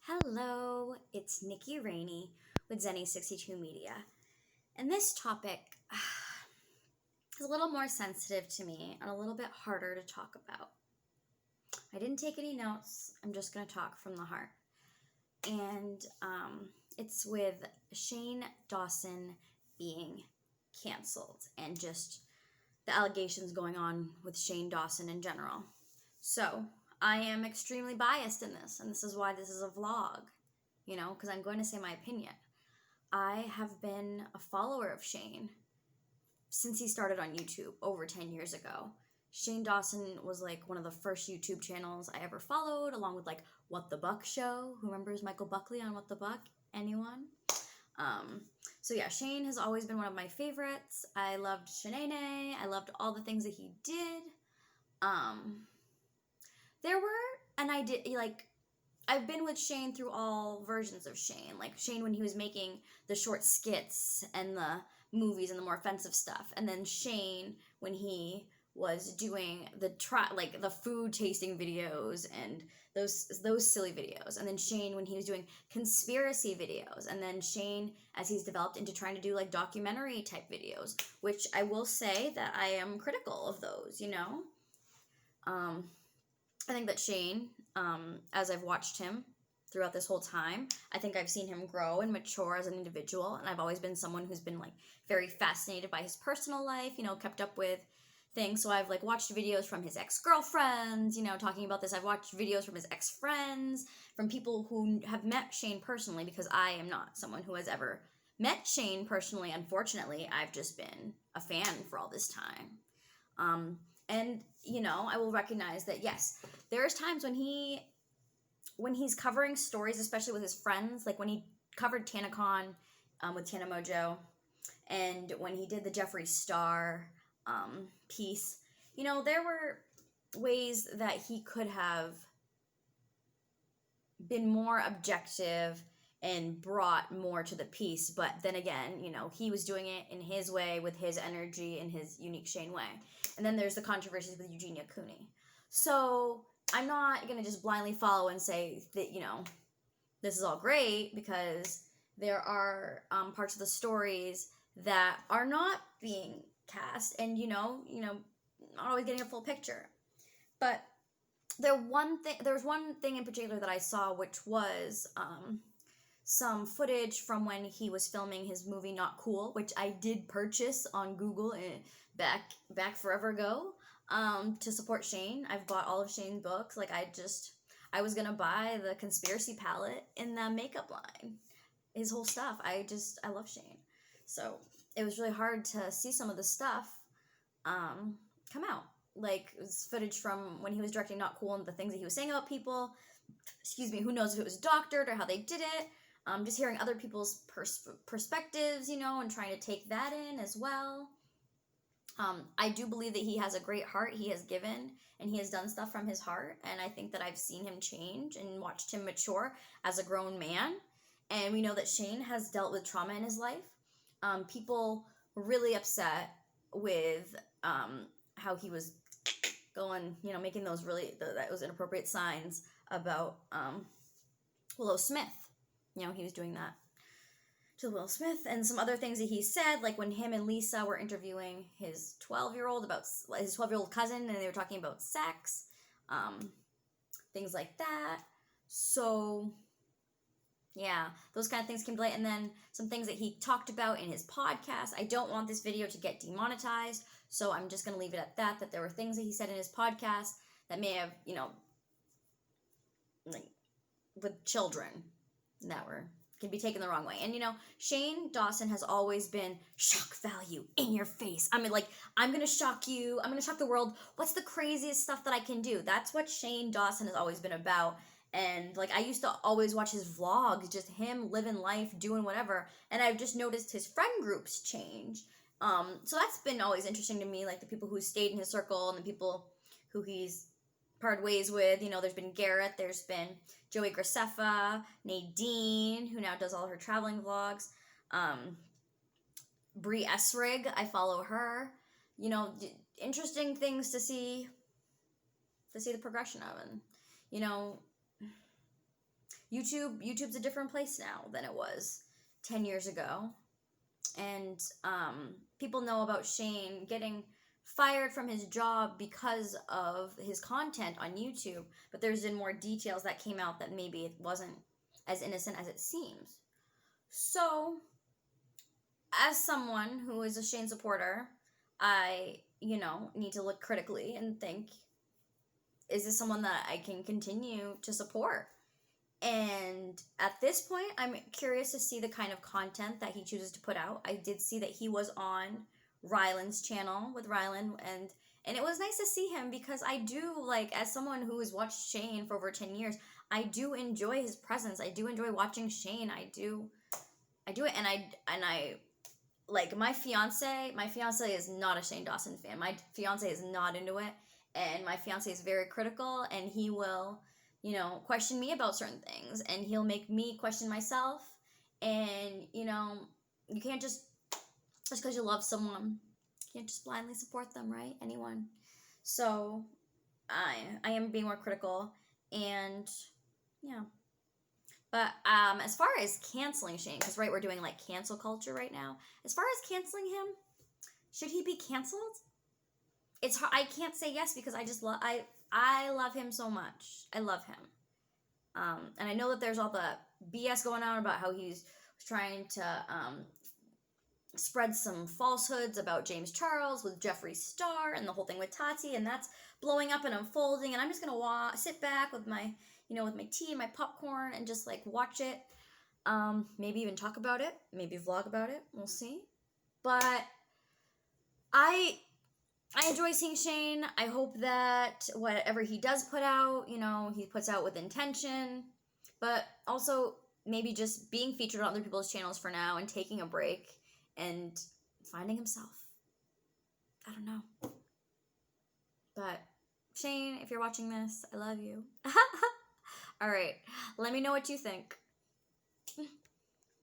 Hello, it's Nikky Raney with Zenny62 Media. And this topic is a little more sensitive to me and a little bit harder to talk about. I didn't take any notes. I'm just going to talk from the heart. And it's with Shane Dawson being canceled and just the allegations going on with Shane Dawson in general. So, I am extremely biased in this, and this is why this is a vlog, because I'm going to say my opinion. I have been a follower of Shane since he started on YouTube over 10 years ago. Shane Dawson was like one of the first YouTube channels I ever followed, along with like What the Buck Show. Who remembers Michael Buckley on What the Buck? Anyone? So yeah, Shane has always been one of my favorites. I loved Shanae. I loved all the things that he did. I've been with Shane through all versions of Shane. Like Shane when he was making the short skits and the movies and the more offensive stuff. And then Shane when he was doing the food tasting videos and those silly videos. And then Shane when he was doing conspiracy videos. And then Shane as he's developed into trying to do like documentary type videos, which I will say that I am critical of those, I think that Shane, as I've watched him throughout this whole time, I think I've seen him grow and mature as an individual, and I've always been someone who's been, like, very fascinated by his personal life, kept up with things, so I've, like, watched videos from his ex-girlfriends, talking about this. I've watched videos from his ex-friends, from people who have met Shane personally, because I am not someone who has ever met Shane personally, unfortunately. I've just been a fan for all this time. And, I will recognize that, yes, there's times when he's covering stories, especially with his friends, like when he covered TanaCon with Tana Mojo, and when he did the Jeffree Star piece, there were ways that he could have been more objective and brought more to the piece, but then again, he was doing it in his way, with his energy, in his unique Shane way. And then there's the controversies with Eugenia Cooney. So I'm not going to just blindly follow and say that, this is all great, because there are parts of the stories that are not being cast, and, not always getting a full picture. But there's one thing in particular that I saw, which was some footage from when he was filming his movie Not Cool, which I did purchase on Google back forever ago to support Shane. I've bought all of Shane's books. Like I was gonna buy the conspiracy palette in the makeup line, his whole stuff. I love Shane. So it was really hard to see some of the stuff come out. Like it was footage from when he was directing Not Cool and the things that he was saying about people. Excuse me, who knows if it was doctored or how they did it. Just hearing other people's perspectives, and trying to take that in as well. I do believe that he has a great heart. He has given, and he has done stuff from his heart, and I think that I've seen him change and watched him mature as a grown man, and we know that Shane has dealt with trauma in his life. People were really upset with how he was going, making those inappropriate signs about Willow Smith. He was doing that to Will Smith, and some other things that he said, like when him and Lisa were interviewing his 12-year-old about his 12-year-old cousin, and they were talking about sex, things like that. So, yeah, those kind of things came to light, and then some things that he talked about in his podcast. I don't want this video to get demonetized, so I'm just going to leave it at that there were things that he said in his podcast that may have, like, with children that can be taken the wrong way. And, Shane Dawson has always been shock value in your face. I mean, like, I'm going to shock you. I'm going to shock the world. What's the craziest stuff that I can do? That's what Shane Dawson has always been about. And, like, I used to always watch his vlogs, just him living life, doing whatever. And I've just noticed his friend groups change. So that's been always interesting to me, like the people who stayed in his circle and the people who he's parted ways with. There's been Garrett, there's been Joey Graceffa, Nadine, who now does all her traveling vlogs, Brie Essrig, I follow her. Interesting things to see the progression of. And, YouTube's a different place now than it was 10 years ago. And people know about Shane getting fired from his job because of his content on YouTube, but there's been more details that came out that maybe it wasn't as innocent as it seems. So, as someone who is a Shane supporter, I, need to look critically and think, is this someone that I can continue to support? And at this point, I'm curious to see the kind of content that he chooses to put out. I did see that he was on Ryland's channel with Ryland, and it was nice to see him, because I do, like, as someone who has watched Shane for over 10 years, I do enjoy his presence. I do enjoy watching Shane. I do it, and I like, my fiance is not a Shane Dawson fan. My fiance is not into it, and my fiance is very critical, and he will, question me about certain things, and he'll make me question myself. And, you can't just because you love someone, you can't just blindly support them, right? Anyone. So, I am being more critical, and, yeah. But, as far as canceling Shane, because, right, we're doing, like, cancel culture right now. As far as canceling him, should he be canceled? It's hard. I can't say yes, because I just love, I love him so much. I love him. And I know that there's all the BS going on about how he's trying to spread some falsehoods about James Charles with Jeffree Star and the whole thing with Tati, and that's blowing up and unfolding. And I'm just gonna sit back with my, with my tea and my popcorn and just, like, watch it. Maybe even talk about it. Maybe vlog about it. We'll see. But I enjoy seeing Shane. I hope that whatever he does put out, he puts out with intention. But also, maybe just being featured on other people's channels for now and taking a break and finding himself. I don't know. But, Shane, if you're watching this, I love you. All right. Let me know what you think.